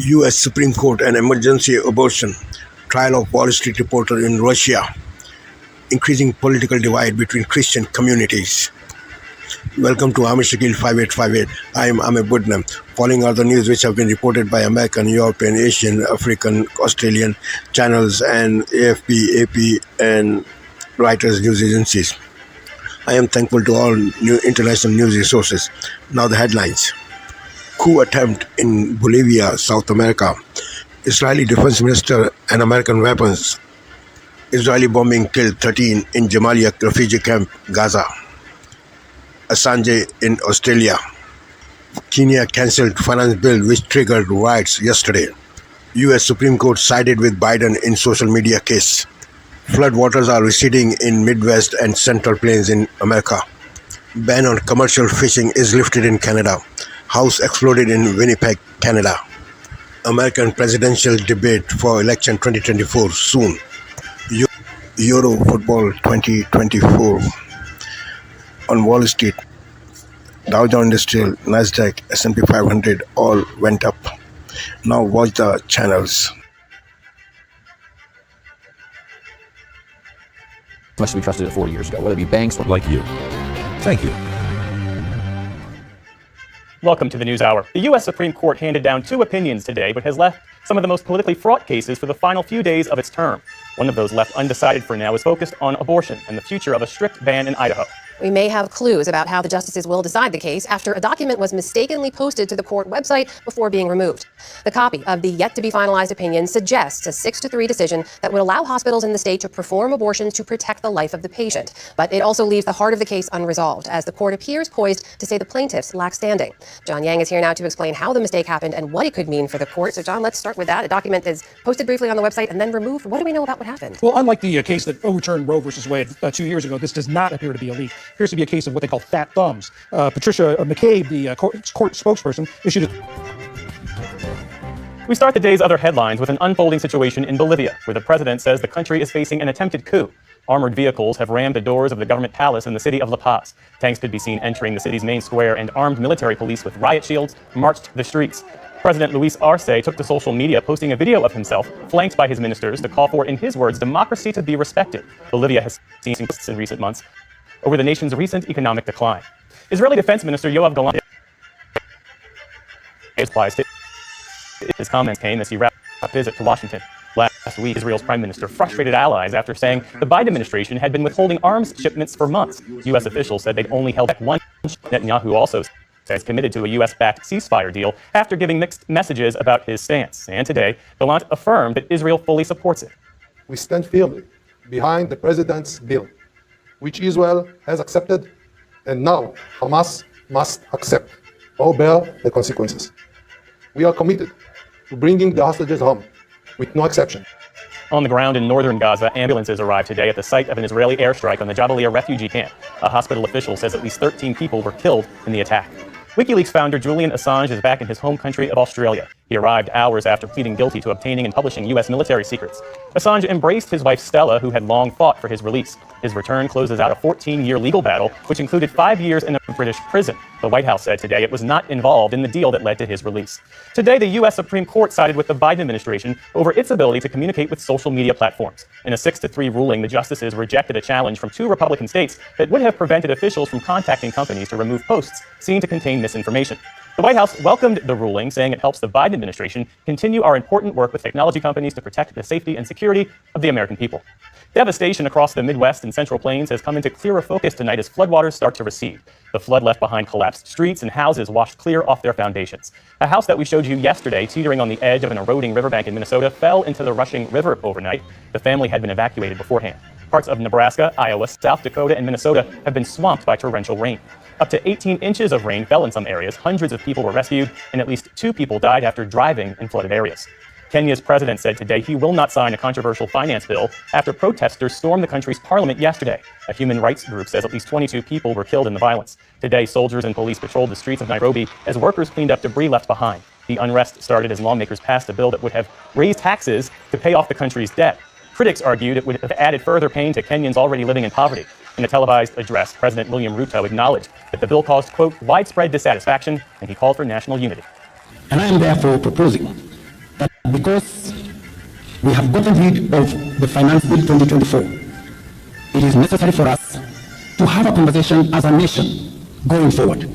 U.S. Supreme Court and emergency abortion, trial of Wall Street reporter in Russia, increasing political divide between Christian communities. Welcome to Amir 5858. I am Amir. Following are the news which have been reported by American, European, Asian, African, Australian channels and AFP, AP and Reuters news agencies. I am thankful to all new international news resources. Now the headlines. Coup attempt in Bolivia, South America. Israeli defense minister and American weapons. Israeli bombing killed 13 in Jabalia refugee camp, Gaza. Assange in Australia. Kenya cancelled finance bill which triggered riots yesterday. U.S. Supreme Court sided with Biden in social media case. Floodwaters are receding in Midwest and Central Plains in America. Ban on commercial fishing is lifted in Canada. House exploded in Winnipeg, Canada. American presidential debate for election 2024 soon. Euro football 2024. On Wall Street, Dow Jones Industrial, Nasdaq, S&P 500 all went up. Now watch the channels. Must be trusted 40 years ago, whether it be banks or like you. Thank you. Welcome to the News Hour. The U.S. Supreme Court handed down two opinions today, but has left some of the most politically fraught cases for the final few days of its term. One of those left undecided for now is focused on abortion and the future of a strict ban in Idaho. We may have clues about how the justices will decide the case after a document was mistakenly posted to the court website before being removed. The copy of the yet-to-be-finalized opinion suggests a 6-3 decision that would allow hospitals in the state to perform abortions to protect the life of the patient. But it also leaves the heart of the case unresolved, as the court appears poised to say the plaintiffs lack standing. John Yang is here now to explain how the mistake happened and what it could mean for the court. So, John, let's start with that. A document is posted briefly on the website and then removed. What do we know about what happened? Well, unlike the case that overturned Roe versus Wade 2 years ago, this does not appear to be a leak. It appears to be a case of what they call fat thumbs. Patricia McCabe, the court spokesperson, issued a... We start the day's other headlines with an unfolding situation in Bolivia, where the president says the country is facing an attempted coup. Armored vehicles have rammed the doors of the government palace in the city of La Paz. Tanks could be seen entering the city's main square, and armed military police with riot shields marched the streets. President Luis Arce took to social media, posting a video of himself, flanked by his ministers, to call for, in his words, democracy to be respected. Bolivia has seen posts in recent months over the nation's recent economic decline. Israeli Defense Minister Yoav Gallant his comments came as he wrapped up a visit to Washington. Last week, Israel's prime minister frustrated allies after saying the Biden administration had been withholding arms shipments for months. U.S. officials said they'd only held back one. Netanyahu also says committed to a U.S.-backed ceasefire deal after giving mixed messages about his stance. And today, Gallant affirmed that Israel fully supports it. We stand firmly behind the president's bill, which Israel has accepted, and now Hamas must accept or bear the consequences. We are committed to bringing the hostages home, with no exception. On the ground in northern Gaza, ambulances arrived today at the site of an Israeli airstrike on the Jabalia refugee camp. A hospital official says at least 13 people were killed in the attack. WikiLeaks founder Julian Assange is back in his home country of Australia. He arrived hours after pleading guilty to obtaining and publishing U.S. military secrets. Assange embraced his wife Stella, who had long fought for his release. His return closes out a 14-year legal battle, which included 5 years in a British prison. The White House said today it was not involved in the deal that led to his release. Today, the U.S. Supreme Court sided with the Biden administration over its ability to communicate with social media platforms. In a 6-3 ruling, the justices rejected a challenge from 2 Republican states that would have prevented officials from contacting companies to remove posts seen to contain misinformation. The White House welcomed the ruling, saying it helps the Biden administration continue our important work with technology companies to protect the safety and security of the American people. Devastation across the Midwest and Central Plains has come into clearer focus tonight as floodwaters start to recede. The flood left behind collapsed streets and houses washed clear off their foundations. A house that we showed you yesterday, teetering on the edge of an eroding riverbank in Minnesota, fell into the rushing river overnight. The family had been evacuated beforehand. Parts of Nebraska, Iowa, South Dakota, and Minnesota have been swamped by torrential rain. Up to 18 inches of rain fell in some areas, hundreds of people were rescued, and at least 2 people died after driving in flooded areas. Kenya's president said today he will not sign a controversial finance bill after protesters stormed the country's parliament yesterday. A human rights group says at least 22 people were killed in the violence. Today, soldiers and police patrolled the streets of Nairobi as workers cleaned up debris left behind. The unrest started as lawmakers passed a bill that would have raised taxes to pay off the country's debt. Critics argued it would have added further pain to Kenyans already living in poverty. In a televised address, President William Ruto acknowledged that the bill caused, quote, widespread dissatisfaction, and he called for national unity. And I am therefore proposing that because we have gotten rid of the Finance Bill 2024, it is necessary for us to have a conversation as a nation going forward.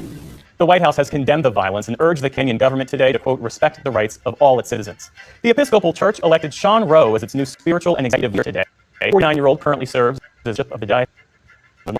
The White House has condemned the violence and urged the Kenyan government today to, quote, respect the rights of all its citizens. The Episcopal Church elected Sean Rowe as its new spiritual and executive leader today. A 49-year-old currently serves as bishop of the diocese.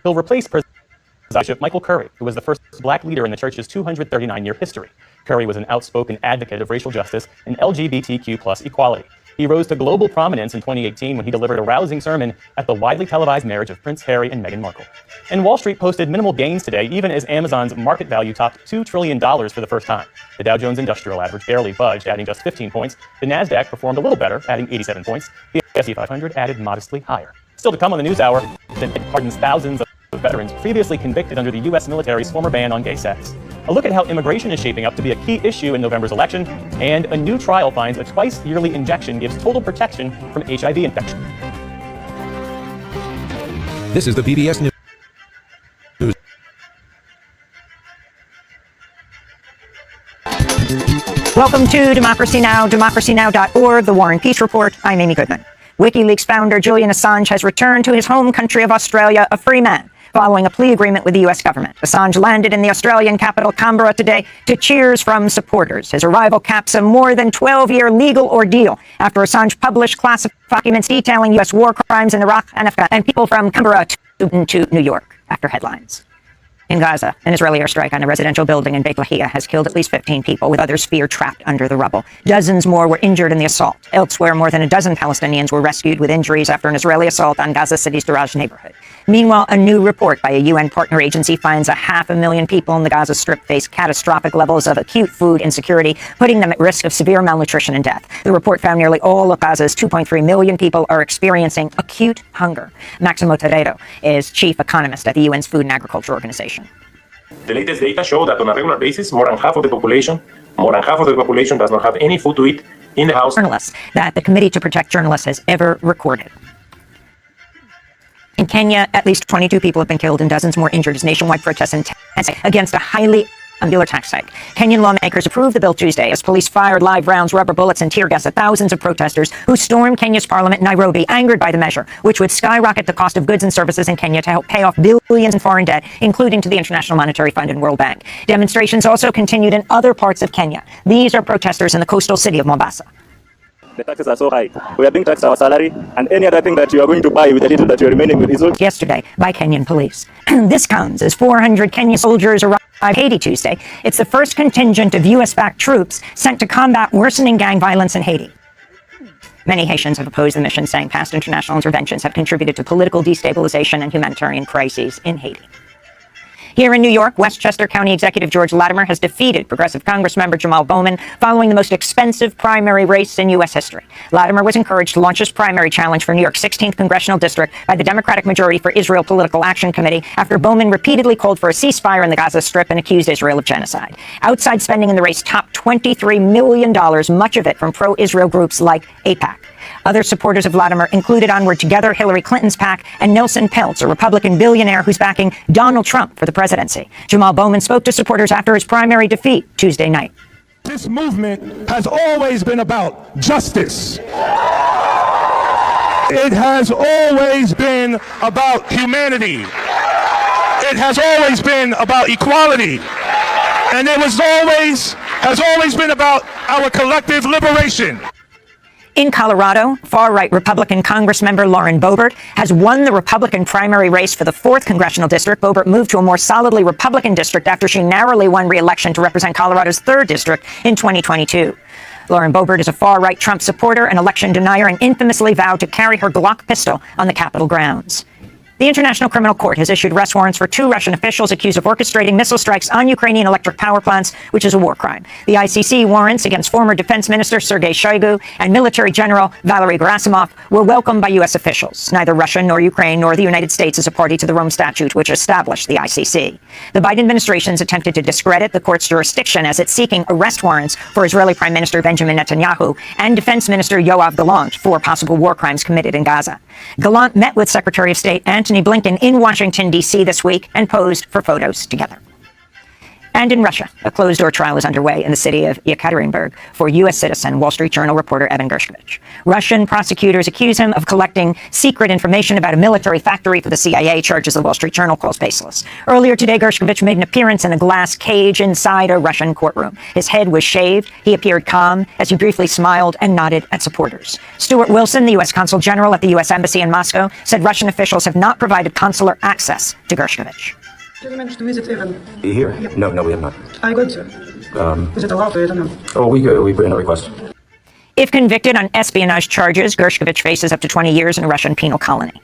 He'll replace Bishop Michael Curry, who was the first black leader in the church's 239-year history. Curry was an outspoken advocate of racial justice and LGBTQ+ equality. He rose to global prominence in 2018 when he delivered a rousing sermon at the widely televised marriage of Prince Harry and Meghan Markle. And Wall Street posted minimal gains today, even as Amazon's market value topped $2 trillion for the first time. The Dow Jones Industrial Average barely budged, adding just 15 points. The Nasdaq performed a little better, adding 87 points. The S&P 500 added modestly higher. Still to come on the NewsHour, the pardons thousands of veterans previously convicted under the U.S. military's former ban on gay sex. A look at how immigration is shaping up to be a key issue in November's election, and a new trial finds a twice-yearly injection gives total protection from HIV infection. This is the PBS News. Welcome to Democracy Now!, democracynow.org, the War and Peace Report. I'm Amy Goodman. WikiLeaks founder Julian Assange has returned to his home country of Australia, a free man, following a plea agreement with the U.S. government. Assange landed in the Australian capital, Canberra, today to cheers from supporters. His arrival caps a more than 12-year legal ordeal after Assange published classified documents detailing U.S. war crimes in Iraq and Afghanistan, and people from Canberra to New York after headlines. In Gaza, an Israeli airstrike on a residential building in Beit Lahia has killed at least 15 people, with others feared trapped under the rubble. Dozens more were injured in the assault. Elsewhere, more than a dozen Palestinians were rescued with injuries after an Israeli assault on Gaza City's Daraj neighborhood. Meanwhile, a new report by a UN partner agency finds 500,000 people in the Gaza Strip face catastrophic levels of acute food insecurity, putting them at risk of severe malnutrition and death. The report found nearly all of Gaza's 2.3 million people are experiencing acute hunger. Maximo Terreiro is chief economist at the UN's Food and Agriculture Organization. The latest data show that on a regular basis, more than half of the population does not have any food to eat in the house. Journalists that the Committee to Protect Journalists has ever recorded. In Kenya, at least 22 people have been killed and dozens more injured as nationwide protests against a highly unpopular tax hike. Kenyan lawmakers approved the bill Tuesday as police fired live rounds, rubber bullets, and tear gas at thousands of protesters who stormed Kenya's parliament in Nairobi, angered by the measure, which would skyrocket the cost of goods and services in Kenya to help pay off billions in foreign debt, including to the International Monetary Fund and World Bank. Demonstrations also continued in other parts of Kenya. These are protesters in the coastal city of Mombasa. The taxes are so high. We are being taxed our salary, and any other thing that you are going to buy with the little that you are remaining with is all. Yesterday by Kenyan police. This comes as 400 Kenyan soldiers arrived in Haiti Tuesday. It's the first contingent of U.S.-backed troops sent to combat worsening gang violence in Haiti. Many Haitians have opposed the mission, saying past international interventions have contributed to political destabilization and humanitarian crises in Haiti. Here in New York, Westchester County Executive George Latimer has defeated Progressive Congressmember Jamal Bowman following the most expensive primary race in U.S. history. Latimer was encouraged to launch his primary challenge for New York's 16th congressional district by the Democratic Majority for Israel Political Action Committee after Bowman repeatedly called for a ceasefire in the Gaza Strip and accused Israel of genocide. Outside spending in the race topped $23 million, much of it from pro-Israel groups like AIPAC. Other supporters of Latimer included Onward Together, Hillary Clinton's PAC, and Nelson Peltz, a Republican billionaire who's backing Donald Trump for the presidency. Jamal Bowman spoke to supporters after his primary defeat Tuesday night. This movement has always been about justice. It has always been about humanity. It has always been about equality. And it has always been about our collective liberation. In Colorado, far-right Republican Congressmember Lauren Boebert has won the Republican primary race for the 4th congressional district. Boebert moved to a more solidly Republican district after she narrowly won re-election to represent Colorado's 3rd district in 2022. Lauren Boebert is a far-right Trump supporter, an election denier, and infamously vowed to carry her Glock pistol on the Capitol grounds. The International Criminal Court has issued arrest warrants for 2 Russian officials accused of orchestrating missile strikes on Ukrainian electric power plants, which is a war crime. The ICC warrants against former Defense Minister Sergei Shoigu and military general Valery Gerasimov were welcomed by U.S. officials. Neither Russia nor Ukraine nor the United States is a party to the Rome Statute, which established the ICC. The Biden administration's attempted to discredit the court's jurisdiction as it's seeking arrest warrants for Israeli Prime Minister Benjamin Netanyahu and Defense Minister Yoav Gallant for possible war crimes committed in Gaza. Gallant met with Secretary of State Antony Blinken in Washington, D.C. this week and posed for photos together. And in Russia, a closed-door trial is underway in the city of Yekaterinburg for U.S. citizen Wall Street Journal reporter Evan Gershkovich. Russian prosecutors accuse him of collecting secret information about a military factory for the CIA, charges the Wall Street Journal calls baseless. Earlier today, Gershkovich made an appearance in a glass cage inside a Russian courtroom. His head was shaved. He appeared calm as he briefly smiled and nodded at supporters. Stuart Wilson, the U.S. Consul General at the U.S. Embassy in Moscow, said Russian officials have not provided consular access to Gershkovich. Did you manage to visit Evan? Here? Yep. No, we have not. Are you going to? Is it allowed? I don't know. Oh, we put in a request. If convicted on espionage charges, Gershkovich faces up to 20 years in a Russian penal colony.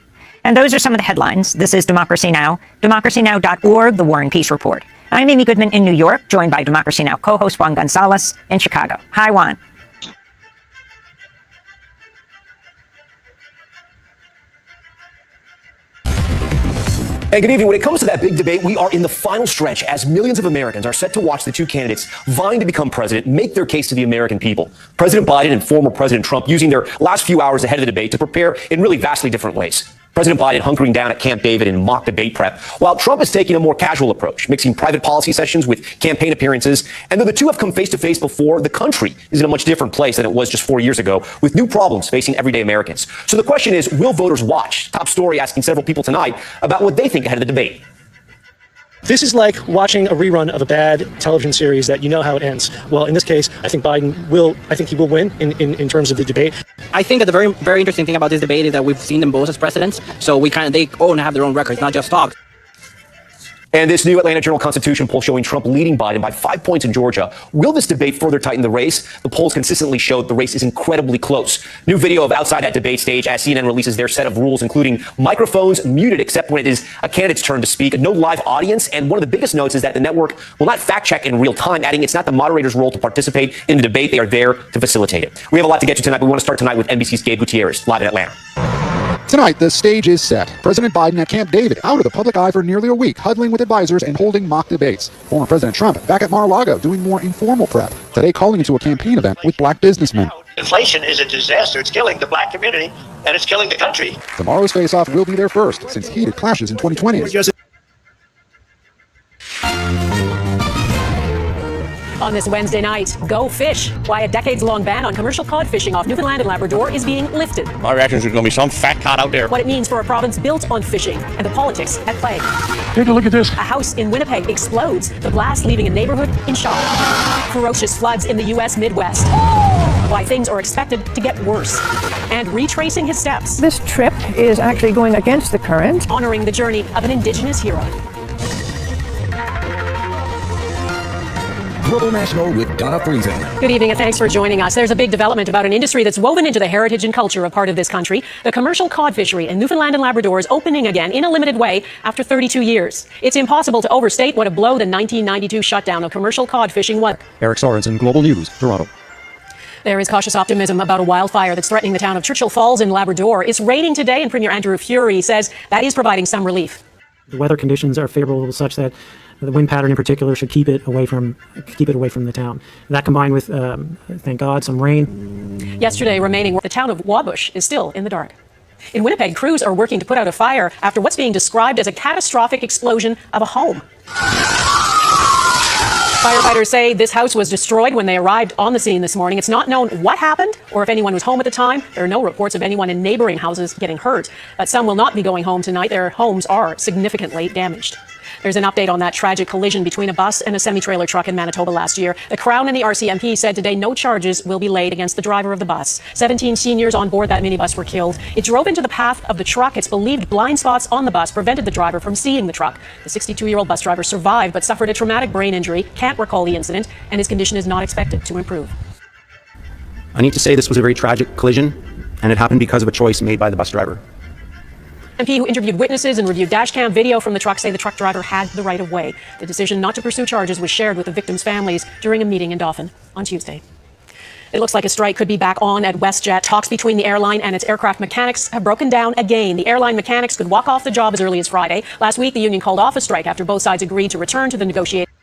And those are some of the headlines. This is Democracy Now!, democracynow.org, The War and Peace Report. I'm Amy Goodman in New York, joined by Democracy Now! Co-host Juan Gonzalez in Chicago. Hi, Juan. Hey, good evening. When it comes to that big debate, we are in the final stretch as millions of Americans are set to watch the two candidates vying to become president make their case to the American people. President Biden and former President Trump using their last few hours ahead of the debate to prepare in really vastly different ways. President Biden hunkering down at Camp David in mock debate prep, while Trump is taking a more casual approach, mixing private policy sessions with campaign appearances. And though the two have come face to face before, the country is in a much different place than it was just 4 years ago, with new problems facing everyday Americans. So the question is, will voters watch? Top story asking several people tonight about what they think ahead of the debate. This is like watching a rerun of a bad television series that you know how it ends. Well, in this case, I think Biden will win in terms of the debate. I think that the very, very interesting thing about this debate is that we've seen them both as presidents, so they own have their own records, not just talk. And this new Atlanta Journal-Constitution poll showing Trump leading Biden by 5 points in Georgia. Will this debate further tighten the race? The polls consistently showed the race is incredibly close. New video of outside that debate stage as CNN releases their set of rules, including microphones muted except when it is a candidate's turn to speak, no live audience, and one of the biggest notes is that the network will not fact-check in real time, adding it's not the moderator's role to participate in the debate. They are there to facilitate it. We have a lot to get to tonight, but we want to start tonight with NBC's Gabe Gutierrez, live in Atlanta. Tonight, the stage is set. President Biden at Camp David, out of the public eye for nearly a week, huddling with advisors and holding mock debates. Former President Trump back at Mar-a-Lago doing more informal prep. Today calling into a campaign event with black businessmen. Inflation is a disaster. It's killing the black community, and it's killing the country. Tomorrow's face-off will be their first since heated clashes in 2020. On this Wednesday night, go fish. Why a decades-long ban on commercial cod fishing off Newfoundland and Labrador is being lifted. My reaction is there's going to be some fat cod out there. What it means for a province built on fishing and the politics at play. Take a look at this. A house in Winnipeg explodes, the blast leaving a neighborhood in shock. Ferocious floods in the U.S. Midwest. Why things are expected to get worse. And retracing his steps. This trip is actually going against the current. Honoring the journey of an Indigenous hero. Global National with Donna Friesen. Good evening and thanks for joining us. There's a big development about an industry that's woven into the heritage and culture of part of this country. The commercial cod fishery in Newfoundland and Labrador is opening again in a limited way after 32 years. It's impossible to overstate what a blow the 1992 shutdown of commercial cod fishing was. Eric Sorensen, Global News, Toronto. There is cautious optimism about a wildfire that's threatening the town of Churchill Falls in Labrador. It's raining today and Premier Andrew Furey says that is providing some relief. The weather conditions are favorable such that the wind pattern in particular should keep it away from the town. That combined with, thank God, some rain. Yesterday remaining, the town of Wabush is still in the dark. In Winnipeg, crews are working to put out a fire after what's being described as a catastrophic explosion of a home. Firefighters say this house was destroyed when they arrived on the scene this morning. It's not known what happened or if anyone was home at the time. There are no reports of anyone in neighboring houses getting hurt. But some will not be going home tonight. Their homes are significantly damaged. There's an update on that tragic collision between a bus and a semi-trailer truck in Manitoba last year. The Crown and the RCMP said today no charges will be laid against the driver of the bus. 17 seniors on board that minibus were killed. It drove into the path of the truck. It's believed blind spots on the bus prevented the driver from seeing the truck. The 62-year-old bus driver survived but suffered a traumatic brain injury, can't recall the incident, and his condition is not expected to improve. I need to say this was a very tragic collision, and it happened because of a choice made by the bus driver. MP who interviewed witnesses and reviewed dashcam video from the truck say the truck driver had the right of way. The decision not to pursue charges was shared with the victims' families during a meeting in Dauphin on Tuesday. It looks like a strike could be back on at WestJet. Talks between the airline and its aircraft mechanics have broken down again. The airline mechanics could walk off the job as early as Friday. Last week, the union called off a strike after both sides agreed to return to the negotiations.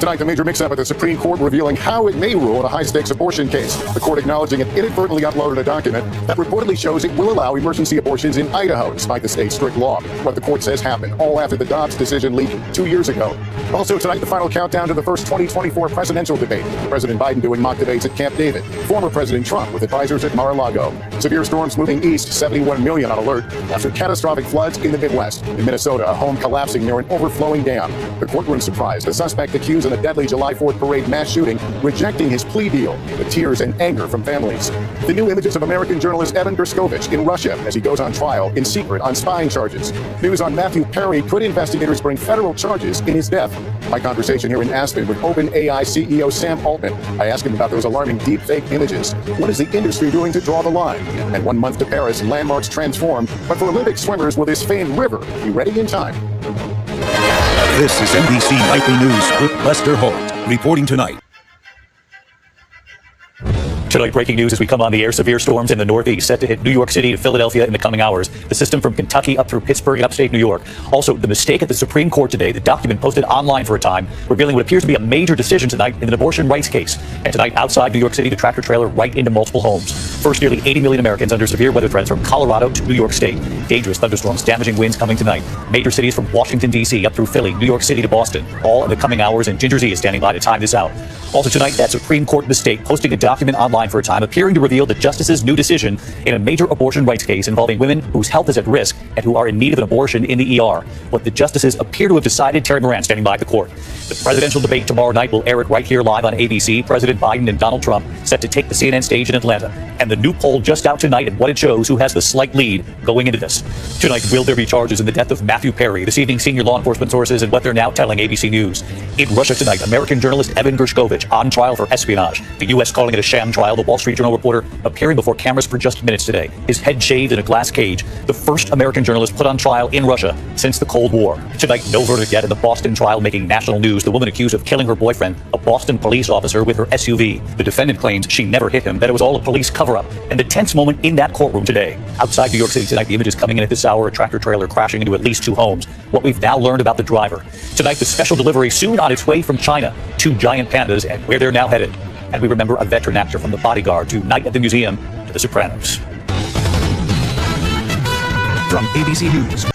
Tonight, the major mix-up at the Supreme Court revealing how it may rule in a high-stakes abortion case. The court acknowledging it inadvertently uploaded a document that reportedly shows it will allow emergency abortions in Idaho, despite the state's strict law. What the court says happened, all after the Dobbs decision leaked 2 years ago. Also tonight, the final countdown to the first 2024 presidential debate. President Biden doing mock debates at Camp David. Former President Trump with advisors at Mar-a-Lago. Severe storms moving east, 71 million on alert after catastrophic floods in the Midwest. In Minnesota, a home collapsing near an overflowing dam. The courtroom surprised. The suspect accused in a deadly July 4th parade mass shooting, rejecting his plea deal, with tears and anger from families. The new images of American journalist Evan Gershkovich in Russia as he goes on trial in secret on spying charges. News on Matthew Perry. Could investigators bring federal charges in his death? My conversation here in Aspen with OpenAI CEO Sam Altman. I asked him about those alarming deepfake images. What is the industry doing to draw the line? And 1 month to Paris, landmarks transform. But for Olympic swimmers, will this famed river be ready in time? This is NBC Nightly News with Lester Holt, reporting tonight. Tonight, breaking news as we come on the air. Severe storms in the Northeast set to hit New York City and Philadelphia in the coming hours. The system from Kentucky up through Pittsburgh and upstate New York. Also, the mistake at the Supreme Court today, the document posted online for a time, revealing what appears to be a major decision tonight in an abortion rights case. And tonight, outside New York City, the tractor trailer right into multiple homes. First, nearly 80 million Americans under severe weather threats from Colorado to New York State. Dangerous thunderstorms, damaging winds coming tonight. Major cities from Washington, D.C. up through Philly, New York City to Boston. All in the coming hours, and Ginger Z is standing by to time this out. Also tonight, that Supreme Court mistake, posting a document online for a time, appearing to reveal the justice's new decision in a major abortion rights case involving women whose health is at risk and who are in need of an abortion in the ER. What the justices appear to have decided. Terry Moran standing by at the court. The presidential debate tomorrow night will air it right here live on ABC. President Biden and Donald Trump set to take the CNN stage in Atlanta. And the new poll just out tonight and what it shows who has the slight lead going into this. Tonight, will there be charges in the death of Matthew Perry? This evening, senior law enforcement sources and what they're now telling ABC News. In Russia tonight, American journalist Evan Gershkovich on trial for espionage. The U.S. calling it a sham trial. The Wall Street Journal reporter appearing before cameras for just minutes today. His head shaved in a glass cage. The first American journalist put on trial in Russia since the Cold War. Tonight, no verdict yet in the Boston trial making national news. The woman accused of killing her boyfriend, a Boston police officer, with her SUV. The defendant claims she never hit him, that it was all a police cover-up. And the tense moment in that courtroom today. Outside New York City tonight, the images coming in at this hour, a tractor trailer crashing into at least 2 homes. What we've now learned about the driver. Tonight, the special delivery soon on its way from China. 2 giant pandas and where they're now headed. And we remember a veteran actor from The Bodyguard to Night at the Museum to The Sopranos. From ABC News.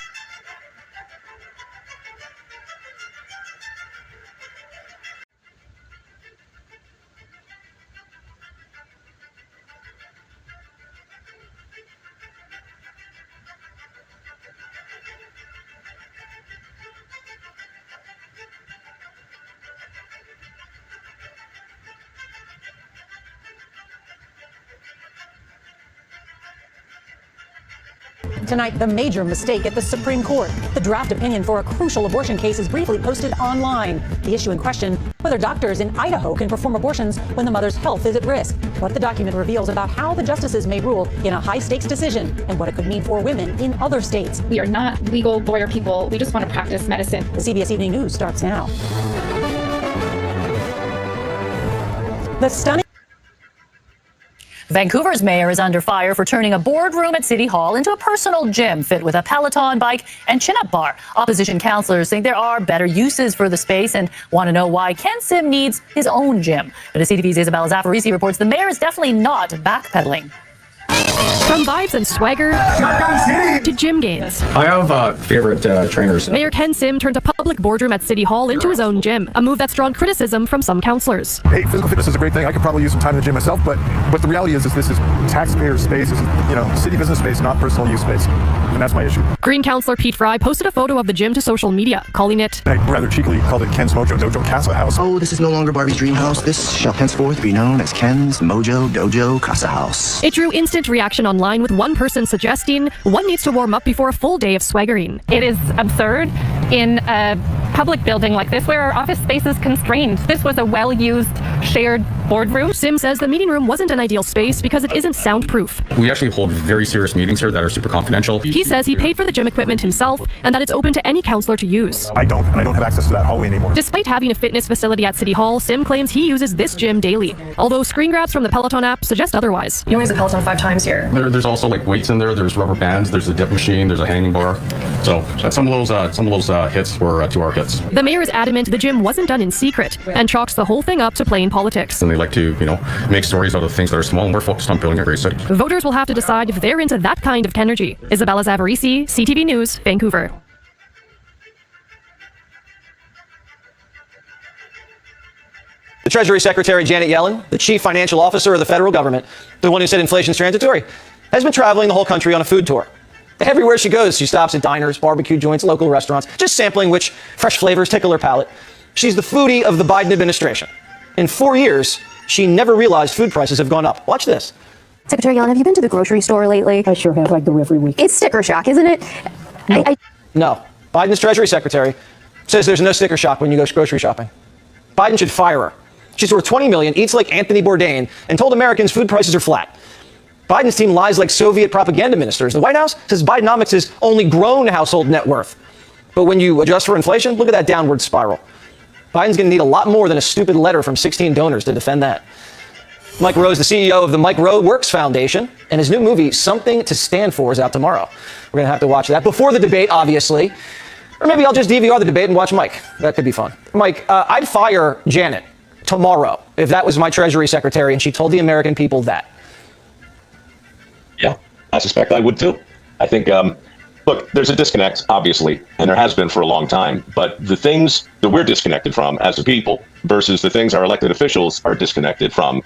Tonight, the major mistake at the Supreme Court. The draft opinion for a crucial abortion case is briefly posted online. The issue in question, whether doctors in Idaho can perform abortions when the mother's health is at risk. What the document reveals about how the justices may rule in a high-stakes decision and what it could mean for women in other states. We are not legal lawyer people. We just want to practice medicine. The CBS Evening News starts now. The stunning Vancouver's mayor is under fire for turning a boardroom at City Hall into a personal gym fit with a Peloton bike and chin-up bar. Opposition councillors think there are better uses for the space and want to know why Ken Sim needs his own gym. But as CTV's Isabella Zaffarisi reports, the mayor is definitely not backpedaling. From vibes and swagger to gym gains. I have favorite trainers. Mayor Ken Sim turned a public boardroom at City Hall into his own gym, a move that's drawn criticism from some councillors. Hey, physical fitness is a great thing. I could probably use some time in the gym myself, but the reality is this is taxpayer space. This is, city business space, not personal use space. And that's my issue. Green councillor Pete Fry posted a photo of the gym to social media, calling it, I rather cheekily called it Ken's Mojo Dojo Casa House. Oh, this is no longer Barbie's dream house. This shall henceforth be known as Ken's Mojo Dojo Casa House. It drew instant reaction online, with one person suggesting one needs to warm up before a full day of swaggering. It is absurd in a public building like this where our office space is constrained. This was a well-used shared Boardroom. Sim says the meeting room wasn't an ideal space because it isn't soundproof. We actually hold very serious meetings here that are super confidential. He says he paid for the gym equipment himself and that it's open to any counselor to use. I don't have access to that hallway anymore. Despite having a fitness facility at City Hall, Sim claims he uses this gym daily, although screen grabs from the Peloton app suggest otherwise. You only use the Peloton 5 times here. There's also like weights in there. There's rubber bands. There's a dip machine. There's a hanging bar. So some of those hits were 2 hour hits. The mayor is adamant the gym wasn't done in secret and chalks the whole thing up to playing politics. And they like to, make stories out of things that are small, and we're focused on building a great city. Voters will have to decide if they're into that kind of energy. Isabella Zavarisi, CTV News, Vancouver. The Treasury Secretary Janet Yellen, the chief financial officer of the federal government, the one who said inflation is transitory, has been traveling the whole country on a food tour. Everywhere she goes, she stops at diners, barbecue joints, local restaurants, just sampling which fresh flavors tickle her palate. She's the foodie of the Biden administration. In 4 years, she never realized food prices have gone up. Watch this. Secretary Yellen, have you been to the grocery store lately? I sure have. I go every week. It's sticker shock, isn't it? No. No. Biden's Treasury Secretary says there's no sticker shock when you go grocery shopping. Biden should fire her. She's worth $20 million, eats like Anthony Bourdain, and told Americans food prices are flat. Biden's team lies like Soviet propaganda ministers. The White House says Bidenomics has only grown household net worth. But when you adjust for inflation, look at that downward spiral. Biden's going to need a lot more than a stupid letter from 16 donors to defend that. Mike Rowe is the CEO of the Mike Rowe Works Foundation, and his new movie, Something to Stand For, is out tomorrow. We're going to have to watch that before the debate, obviously. Or maybe I'll just DVR the debate and watch Mike. That could be fun. Mike, I'd fire Janet tomorrow if that was my Treasury Secretary and she told the American people that. Yeah, I suspect I would too. I think, look, there's a disconnect, obviously, and there has been for a long time. But the things that we're disconnected from as a people versus the things our elected officials are disconnected from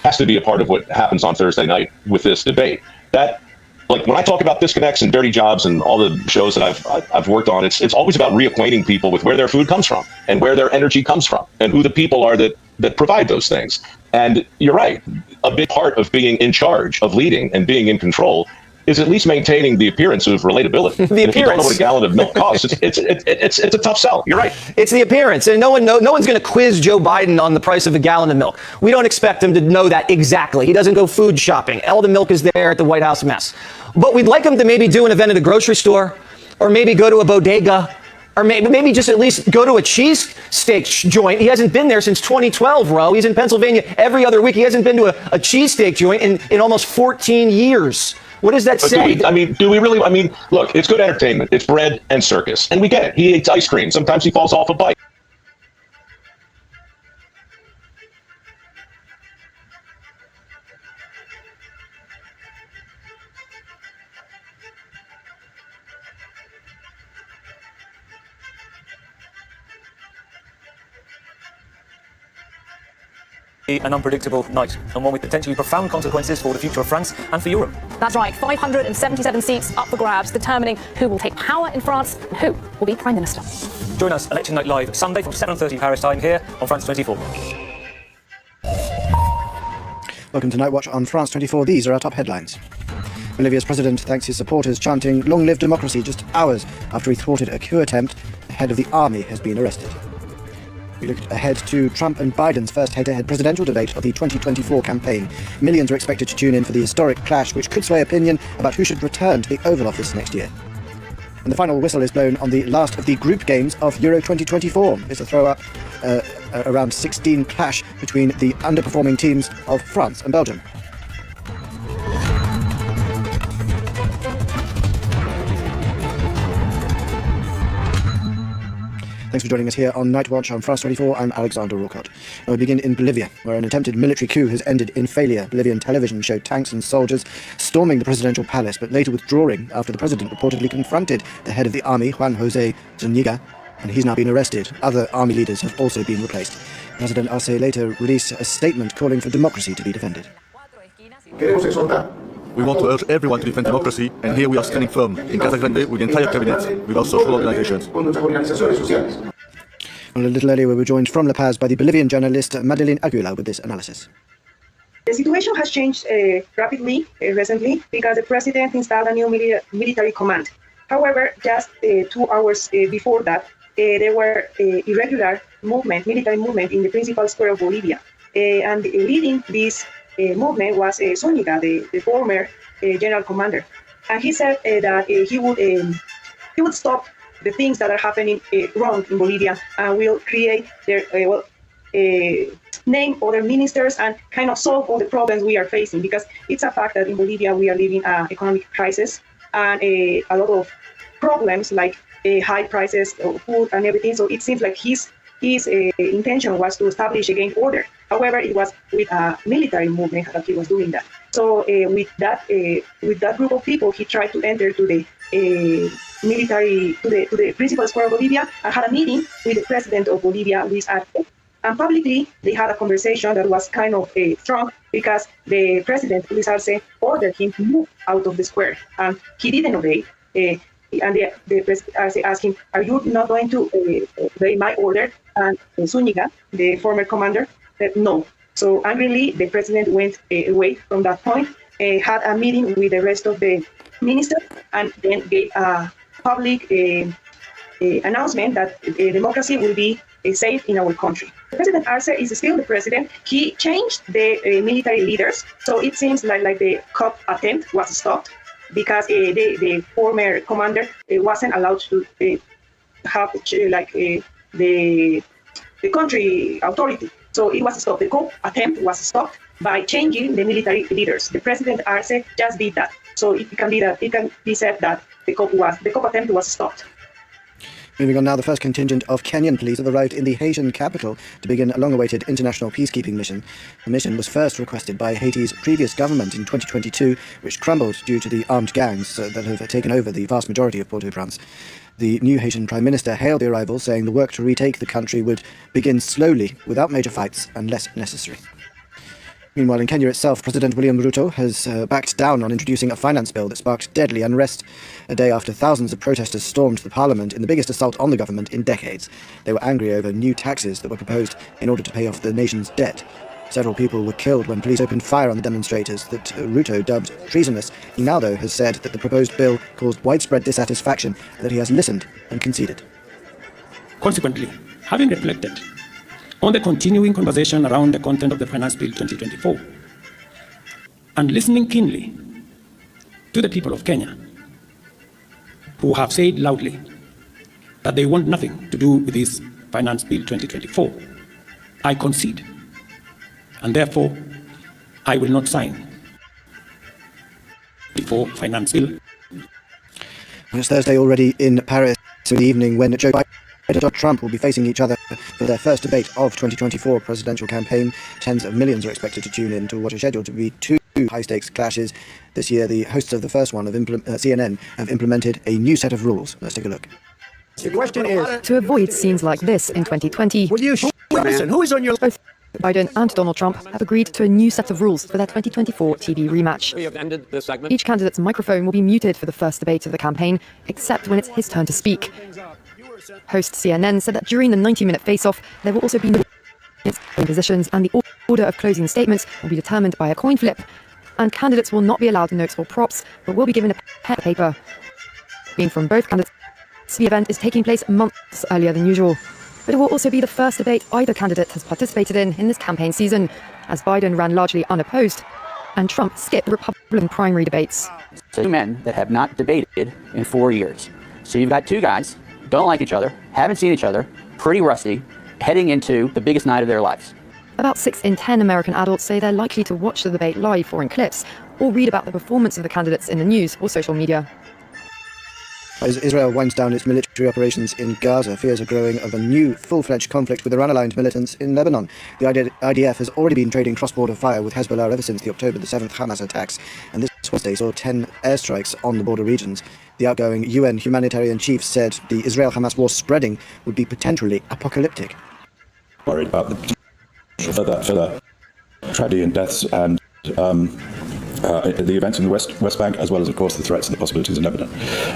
has to be a part of what happens on Thursday night with this debate. That, like, when I talk about disconnects and dirty jobs and all the shows that I've worked on, it's always about reacquainting people with where their food comes from and where their energy comes from and who the people are that provide those things. And you're right. A big part of being in charge, of leading and being in control is at least maintaining the appearance of relatability. The and if appearance. you don't know what a gallon of milk costs, it's a tough sell. You're right. It's the appearance. And no one's going to quiz Joe Biden on the price of a gallon of milk. We don't expect him to know that exactly. He doesn't go food shopping. All the milk is there at the White House mess. But we'd like him to maybe do an event at a grocery store, or maybe go to a bodega, or maybe just at least go to a cheesesteak joint. He hasn't been there since 2012, Ro. He's in Pennsylvania every other week. He hasn't been to a cheesesteak joint in almost 14 years. What does that say? Do we really? Look, it's good entertainment. It's bread and circus. And we get it. He eats ice cream. Sometimes he falls off a bike. An unpredictable night, and one with potentially profound consequences for the future of France and for Europe. That's right, 577 seats up for grabs, determining who will take power in France and who will be Prime Minister. Join us Election Night Live Sunday from 7:30 Paris time here on France 24. Welcome to Night Watch on France 24. These are our top headlines. Bolivia's president thanks his supporters chanting "Long live democracy" just hours after he thwarted a coup attempt. The head of the army has been arrested. We look ahead to Trump and Biden's first head-to-head presidential debate of the 2024 campaign. Millions are expected to tune in for the historic clash, which could sway opinion about who should return to the Oval Office next year. And the final whistle is blown on the last of the group games of Euro 2024. It's a throw-up around 16 clash between the underperforming teams of France and Belgium. Thanks for joining us here on Night Watch on France 24. I'm Alexander Rorcott. And we begin in Bolivia, where an attempted military coup has ended in failure. Bolivian television showed tanks and soldiers storming the presidential palace, but later withdrawing after the president reportedly confronted the head of the army, Juan José Zúñiga, and he's now been arrested. Other army leaders have also been replaced. President Arce later released a statement calling for democracy to be defended. We want to urge everyone to defend democracy, and here we are standing firm in Casa Grande with the entire cabinet, with our social organizations. Well, a little earlier we were joined from La Paz by the Bolivian journalist Madeline Aguilar with this analysis. The situation has changed rapidly recently because the president installed a new military command. However, just 2 hours before that, there were irregular military movement in the principal square of Bolivia. and leading this movement was Zúñiga, the former general commander. And he said that he would stop the things that are happening wrong in Bolivia and will create their name other ministers and kind of solve all the problems we are facing, because it's a fact that in Bolivia we are living an economic crisis and a lot of problems like high prices of food and everything. So it seems like his intention was to establish again order. However, it was with a military movement that he was doing that. So with that group of people, he tried to enter to the military, to the principal square of Bolivia, and had a meeting with the president of Bolivia, Luis Arce. And publicly, they had a conversation that was kind of strong, because the president, Luis Arce, ordered him to move out of the square, and he didn't obey. And the president Arce asked him, "Are you not going to obey my order?" And Zúñiga, the former commander, said no. So angrily, the president went away from that point, had a meeting with the rest of the ministers, and then gave a public announcement that democracy will be safe in our country. President Arce is still the president. He changed the military leaders, so it seems like the coup attempt was stopped, because the former commander wasn't allowed to have the country authority. So it was stopped. The coup attempt was stopped by changing the military leaders. The president Arce just did that. So it can be said that the coup attempt was stopped. Moving on now, the first contingent of Kenyan police have arrived in the Haitian capital to begin a long-awaited international peacekeeping mission. The mission was first requested by Haiti's previous government in 2022, which crumbled due to the armed gangs that have taken over the vast majority of Port-au-Prince. The new Haitian Prime Minister hailed the arrival, saying the work to retake the country would begin slowly, without major fights, unless necessary. Meanwhile, in Kenya itself, President William Ruto has backed down on introducing a finance bill that sparked deadly unrest a day after thousands of protesters stormed the parliament in the biggest assault on the government in decades. They were angry over new taxes that were proposed in order to pay off the nation's debt. Several people were killed when police opened fire on the demonstrators that Ruto dubbed treasonous. He now, though, has said that the proposed bill caused widespread dissatisfaction, that he has listened and conceded. Consequently, having reflected on the continuing conversation around the content of the Finance Bill 2024, and listening keenly to the people of Kenya, who have said loudly that they want nothing to do with this Finance Bill 2024, I concede, and therefore I will not sign the Finance Bill. Well, it's Thursday already in Paris, in the evening, when Joe Biden and Donald Trump will be facing each other for their first debate of 2024 presidential campaign. Tens of millions are expected to tune in to what is scheduled to be two high-stakes clashes. This year, the hosts of the first one, CNN, have implemented a new set of rules. Let's take a look. The question is, to avoid scenes like this in 2020, listen, who is on your... Both Biden and Donald Trump have agreed to a new set of rules for their 2024 TV rematch. We have ended this segment. Each candidate's microphone will be muted for the first debate of the campaign, except when it's his turn to speak. Host CNN said that during the 90-minute face-off, there will also be positions, and the order of closing statements will be determined by a coin flip, and candidates will not be allowed notes or props, but will be given a pen and paper. Being from both candidates, the event is taking place months earlier than usual. But it will also be the first debate either candidate has participated in this campaign season, as Biden ran largely unopposed, and Trump skipped the Republican primary debates. Two men that have not debated in 4 years. So you've got two guys, don't like each other, haven't seen each other, pretty rusty, heading into the biggest night of their lives. About 6 in 10 American adults say they're likely to watch the debate live or in clips, or read about the performance of the candidates in the news or social media. As Israel winds down its military operations in Gaza, fears are growing of a new full-fledged conflict with Iran-aligned militants in Lebanon. The IDF has already been trading cross-border fire with Hezbollah ever since the October 7th Hamas attacks, and this Wednesday saw 10 airstrikes on the border regions. The outgoing UN humanitarian chief said the Israel-Hamas war spreading would be potentially apocalyptic. Worried about the potential further tragedy and deaths and the events in the West Bank, as well as, of course, the threats and the possibilities in Lebanon.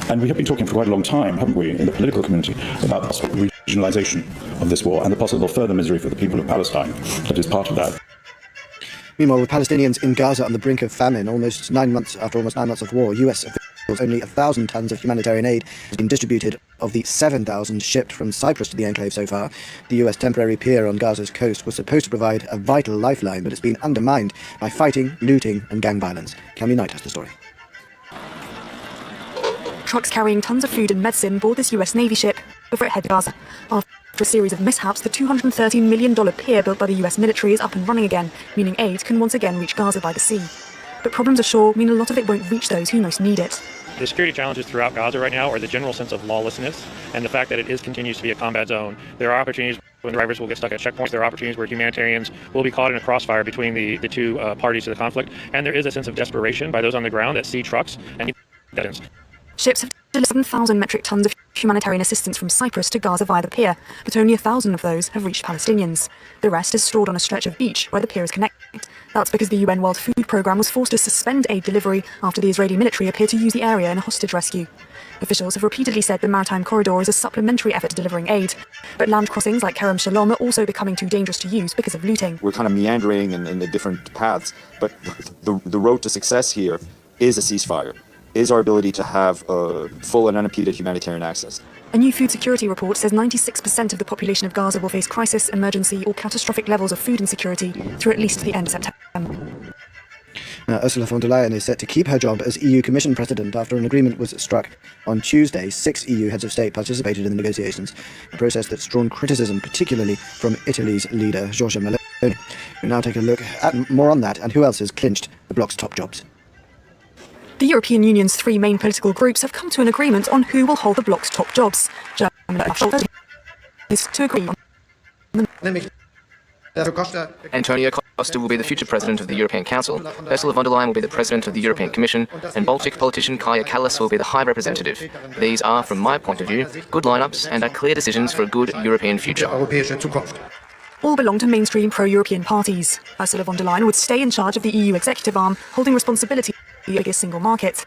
And we have been talking for quite a long time, haven't we, in the political community, about the possible regionalization of this war and the possible further misery for the people of Palestine that is part of that. Meanwhile, with Palestinians in Gaza on the brink of famine, almost 9 months of war, US only 1,000 tons of humanitarian aid has been distributed of the 7,000 shipped from Cyprus to the enclave so far. The US temporary pier on Gaza's coast was supposed to provide a vital lifeline, but it's been undermined by fighting, looting and gang violence. Kelly Knight has the story. Trucks carrying tons of food and medicine board this US Navy ship before it heads to Gaza. After a series of mishaps, the $213 million pier built by the US military is up and running again, meaning aid can once again reach Gaza by the sea. But problems ashore mean a lot of it won't reach those who most need it. The security challenges throughout Gaza right now are the general sense of lawlessness and the fact that it continues to be a combat zone. There are opportunities when drivers will get stuck at checkpoints. There are opportunities where humanitarians will be caught in a crossfire between the two parties to the conflict. And there is a sense of desperation by those on the ground that see trucks and need guidance. Ships have delivered 7,000 metric tons of humanitarian assistance from Cyprus to Gaza via the pier, but only 1,000 of those have reached Palestinians. The rest is stored on a stretch of beach where the pier is connected. That's because the UN World Food Programme was forced to suspend aid delivery after the Israeli military appeared to use the area in a hostage rescue. Officials have repeatedly said the maritime corridor is a supplementary effort to delivering aid, but land crossings like Kerem Shalom are also becoming too dangerous to use because of looting. We're kind of meandering in the different paths, but the road to success here is a ceasefire. Is our ability to have full and unimpeded humanitarian access. A new food security report says 96% of the population of Gaza will face crisis, emergency or catastrophic levels of food insecurity through at least the end of September. Now, Ursula von der Leyen is set to keep her job as EU Commission President after an agreement was struck. On Tuesday, 6 EU heads of state participated in the negotiations, a process that's drawn criticism, particularly from Italy's leader, Giorgia Meloni. We'll now take a look at more on that and who else has clinched the bloc's top jobs. The European Union's three main political groups have come to an agreement on who will hold the bloc's top jobs. Germany is to agree on Antonio Costa will be the future president of the European Council, Ursula von der Leyen will be the president of the European Commission, and Baltic politician Kaja Kallas will be the High Representative. These are, from my point of view, good lineups and are clear decisions for a good European future. All belong to mainstream pro-European parties. Ursula von der Leyen would stay in charge of the EU executive arm, holding responsibility for the biggest single market.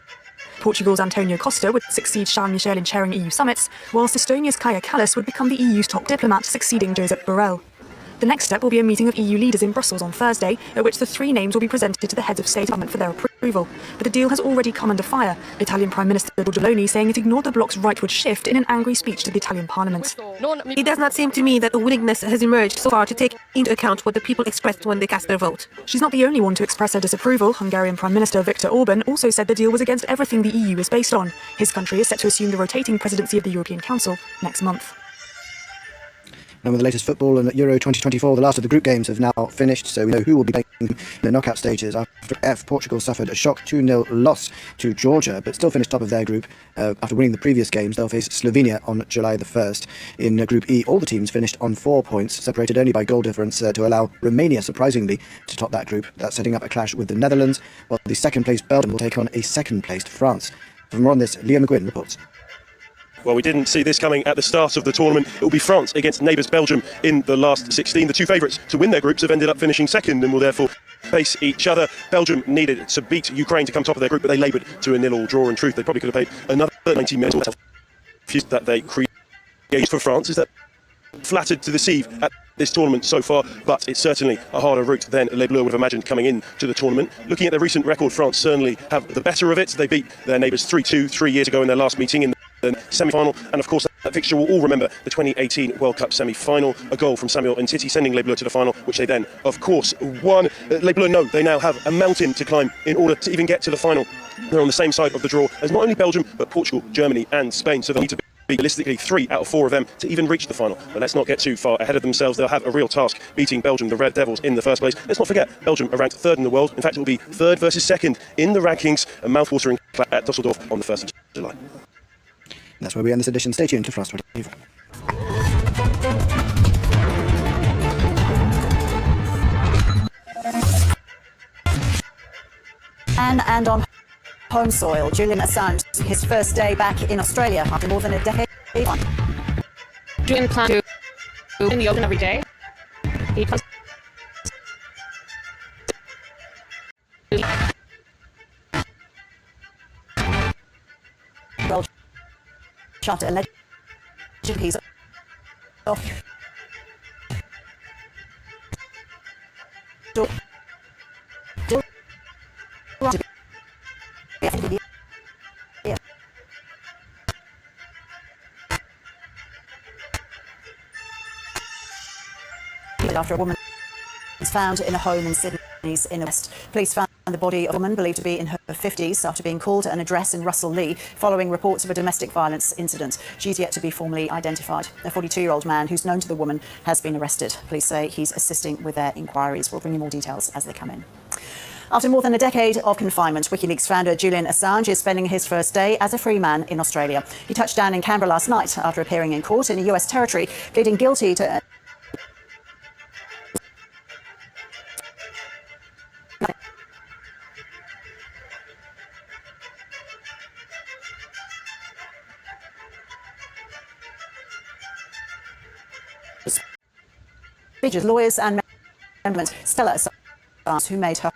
Portugal's Antonio Costa would succeed Charles Michel in chairing EU summits, whilst Estonia's Kaja Kallas would become the EU's top diplomat, succeeding Josep Borrell. The next step will be a meeting of EU leaders in Brussels on Thursday, at which the three names will be presented to the heads of state and government for their approval. But the deal has already come under fire, Italian Prime Minister Giorgia Meloni saying it ignored the bloc's rightward shift in an angry speech to the Italian parliament. It does not seem to me that a willingness has emerged so far to take into account what the people expressed when they cast their vote. She's not the only one to express her disapproval. Hungarian Prime Minister Viktor Orban also said the deal was against everything the EU is based on. His country is set to assume the rotating presidency of the European Council next month. And with the latest football and Euro 2024, the last of the group games have now finished, so we know who will be playing in the knockout stages. After Portugal suffered a shock 2-0 loss to Georgia, but still finished top of their group. After winning the previous games, they'll face Slovenia on July the 1st. In Group E, all the teams finished on 4 points, separated only by goal difference to allow Romania, surprisingly, to top that group. That's setting up a clash with the Netherlands, while the second-placed Belgium will take on a second-placed France. For more on this, Liam McGuinn reports. Well, we didn't see this coming at the start of the tournament. It will be France against neighbours Belgium in the last 16. The two favourites to win their groups have ended up finishing second and will therefore face each other. Belgium needed to beat Ukraine to come top of their group, but they laboured to a 0-0 draw. In truth, they probably could have paid another 90 minutes that they created for France. Is that flattered to deceive at this tournament so far, but it's certainly a harder route than Les Bleus would have imagined coming into the tournament. Looking at their recent record, France certainly have the better of it. They beat their neighbours 3-2 3 years ago in their last meeting in the semi-final, and of course that fixture will all remember the 2018 World Cup semi-final, a goal from Samuel Umtiti sending Les Bleus to the final, which they then of course won. Les Bleus know they now have a mountain to climb in order to even get to the final. They're on the same side of the draw as not only Belgium but Portugal, Germany and Spain, so they'll need to be realistically 3 out of 4 of them to even reach the final. But let's not get too far ahead of themselves. They'll have a real task beating Belgium, the Red Devils, in the first place. Let's not forget, Belgium are ranked 3rd in the world. In fact, it will be 3rd versus 2nd in the rankings, a mouth-watering clash at Dusseldorf on the 1st of July. That's where we end this edition. Stay tuned to France 24. And on home soil, Julian Assange, his first day back in Australia after more than a decade. Julian plans to in the open every day. He plans well shot at alleged piece off. Yeah. after a woman was found in a home in Sydney's inner west. Police found the body of a woman believed to be in her 50s after being called at an address in Russell Lea following reports of a domestic violence incident. She's yet to be formally identified. A 42-year-old man who's known to the woman has been arrested. Police say he's assisting with their inquiries. We'll bring you more details as they come in. After more than a decade of confinement, WikiLeaks founder Julian Assange is spending his first day as a free man in Australia. He touched down in Canberra last night after appearing in court in US territory, pleading guilty to speeches, lawyers and members Stella Assange, who made her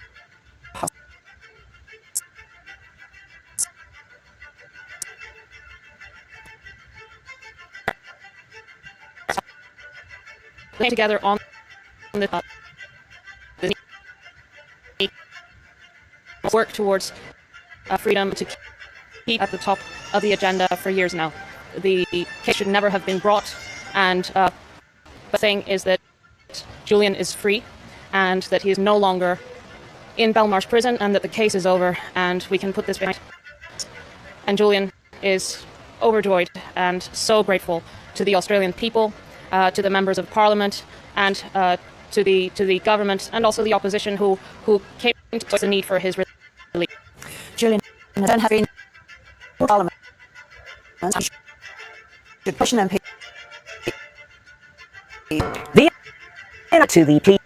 together on the work towards freedom to keep at the top of the agenda for years now. The case should never have been brought, and the thing is that Julian is free and that he is no longer in Belmarsh prison and that the case is over and we can put this behind. And Julian is overjoyed and so grateful to the Australian people, to the members of Parliament and to the government and also the opposition who came to the need for his release. Julian then have been in Parliament. Should push an MP. The to the plea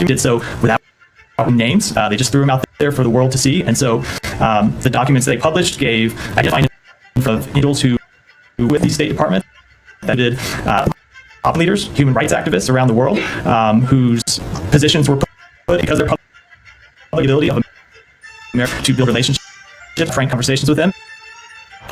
did so without names. They just threw them out there for the world to see. And so the documents they published gave identified of individuals who with the State Department that did top leaders, human rights activists around the world, whose positions were put because of their public ability of America to build relationships, frank conversations with them.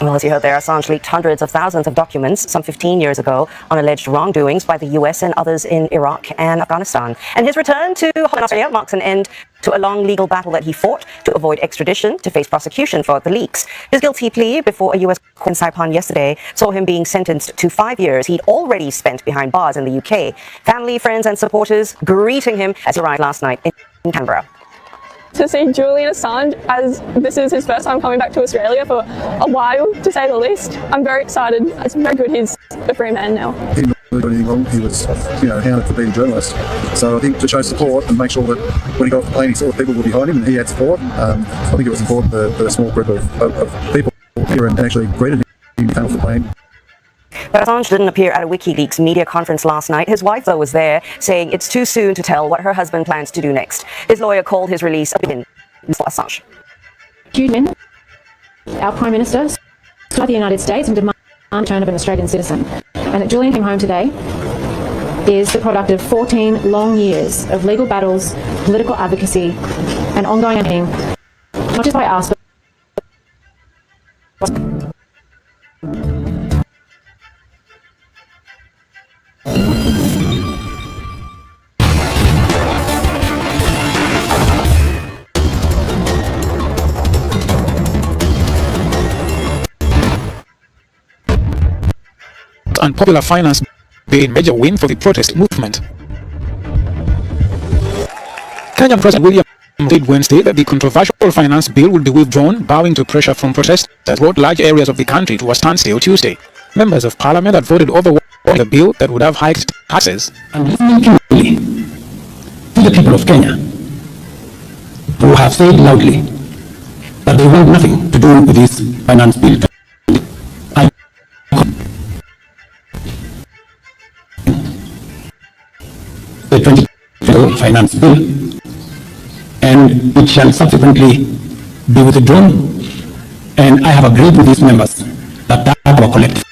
Well, as you heard there, Assange leaked hundreds of thousands of documents some 15 years ago on alleged wrongdoings by the US and others in Iraq and Afghanistan. And his return to Australia marks an end to a long legal battle that he fought to avoid extradition to face prosecution for the leaks. His guilty plea before a US court in Saipan yesterday saw him being sentenced to 5 years he'd already spent behind bars in the UK. Family, friends and supporters greeting him as he arrived last night in Canberra. To see Julian Assange, as this is his first time coming back to Australia for a while, to say the least. I'm very excited. It's very good he's a free man now. He didn't really do anything wrong. He was, hounded for being a journalist. So I think to show support and make sure that when he got off the plane, he saw people were behind him and he had support. I think it was important that a small group of people here and actually greeted him when he came off the plane. But Assange didn't appear at a WikiLeaks media conference last night. His wife, though, was there, saying it's too soon to tell what her husband plans to do next. His lawyer called his release a win for Assange. Julian, our Prime Minister, stood the United States and demanded the return of an Australian citizen. And that Julian came home today is the product of 14 long years of legal battles, political advocacy, and ongoing campaigning, not just by us, but unpopular finance bill, major win for the protest movement. Kenyan President William said Wednesday that the controversial finance bill will be withdrawn, bowing to pressure from protesters that brought large areas of the country to a standstill Tuesday. Members of parliament had voted overwhelmingly the bill that would have hiked taxes. And listening carefully to the people of Kenya, who have said loudly that they want nothing to do with this finance bill. The 2020 finance bill, and it shall subsequently be withdrawn, and I have agreed with these members that our collective.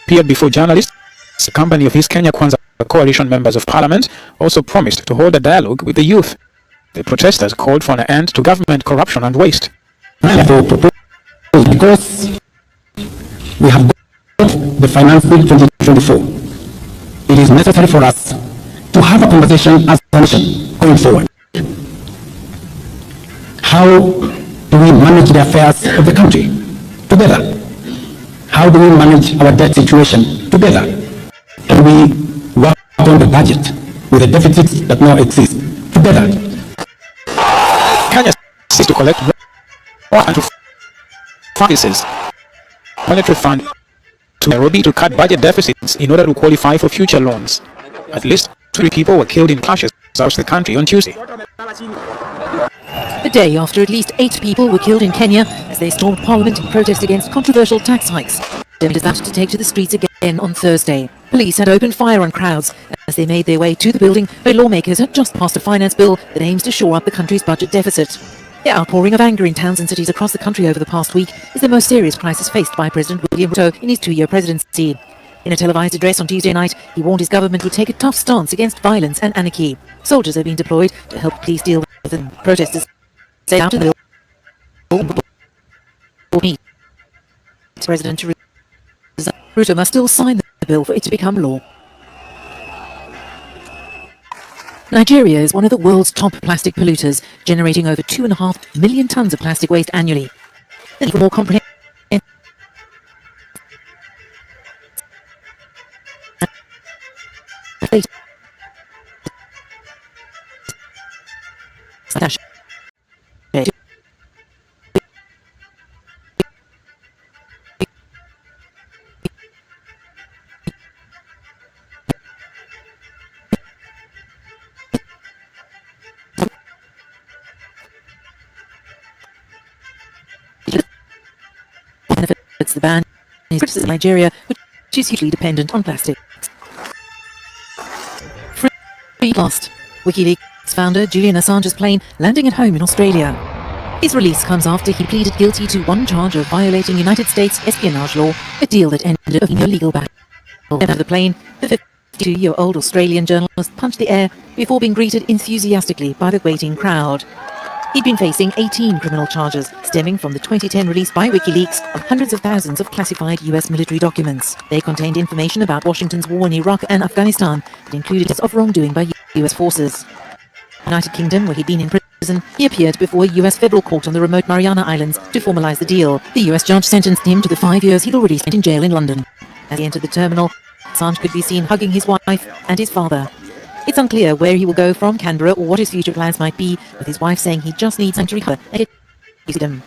Appeared before journalists, the company of his Kenya Kwanza coalition members of parliament also promised to hold a dialogue with the youth. The protesters called for an end to government corruption and waste. Because we have got the finance bill 2024, it is necessary for us to have a conversation as a nation going forward. How do we manage the affairs of the country together? How do we manage our debt situation together? Can we work on the budget with the deficits that now exist together? Kenya seeks to collect and to fund monetary fund to Nairobi to cut budget deficits in order to qualify for future loans. At least 3 people were killed in clashes across the country on Tuesday. A day after at least 8 people were killed in Kenya as they stormed parliament in protest against controversial tax hikes. Demonstrators started to take to the streets again on Thursday. Police had opened fire on crowds as they made their way to the building where lawmakers had just passed a finance bill that aims to shore up the country's budget deficit. The outpouring of anger in towns and cities across the country over the past week is the most serious crisis faced by President William Ruto in his 2-year presidency. In a televised address on Tuesday night, he warned his government would take a tough stance against violence and anarchy. Soldiers have been deployed to help police deal with the protesters. Say out in the bill. President Ruto must still sign the bill for it to become law. Nigeria is one of the world's top plastic polluters, generating over 2.5 million tons of plastic waste annually. The need for more comprehensive benefits the ban is criticism Nigeria, which is hugely dependent on plastics. Free lost. WikiLeaks founder Julian Assange's plane landing at home in Australia. His release comes after he pleaded guilty to 1 charge of violating United States espionage law, a deal that ended in a legal battle. Out of the plane, the 52-year-old Australian journalist punched the air before being greeted enthusiastically by the waiting crowd. He'd been facing 18 criminal charges stemming from the 2010 release by WikiLeaks of hundreds of thousands of classified US military documents. They contained information about Washington's war in Iraq and Afghanistan that included evidence of wrongdoing by US forces. United Kingdom, where he'd been in prison, he appeared before a US federal court on the remote Mariana Islands to formalize the deal. The US judge sentenced him to the 5 years he'd already spent in jail in London. As he entered the terminal, Assange could be seen hugging his wife and his father. It's unclear where he will go from Canberra or what his future plans might be, with his wife saying he just needs time to recover and get him.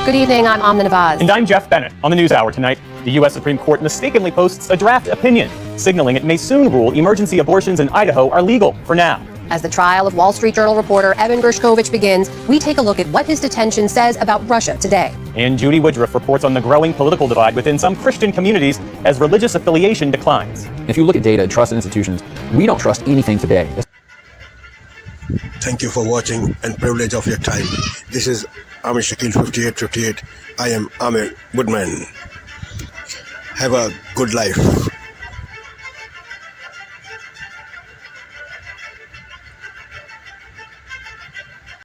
Good evening, I'm Amna Nawaz. And I'm Jeff Bennett. On the NewsHour tonight, the U.S. Supreme Court mistakenly posts a draft opinion, signaling it may soon rule emergency abortions in Idaho are legal for now. As the trial of Wall Street Journal reporter Evan Gershkovich begins, we take a look at what his detention says about Russia today. And Judy Woodruff reports on the growing political divide within some Christian communities as religious affiliation declines. If you look at data and trust in institutions, we don't trust anything today. Thank you for watching and privilege of your time. This is Amir Shakil 5858. I am Amir Goodman. Have a good life.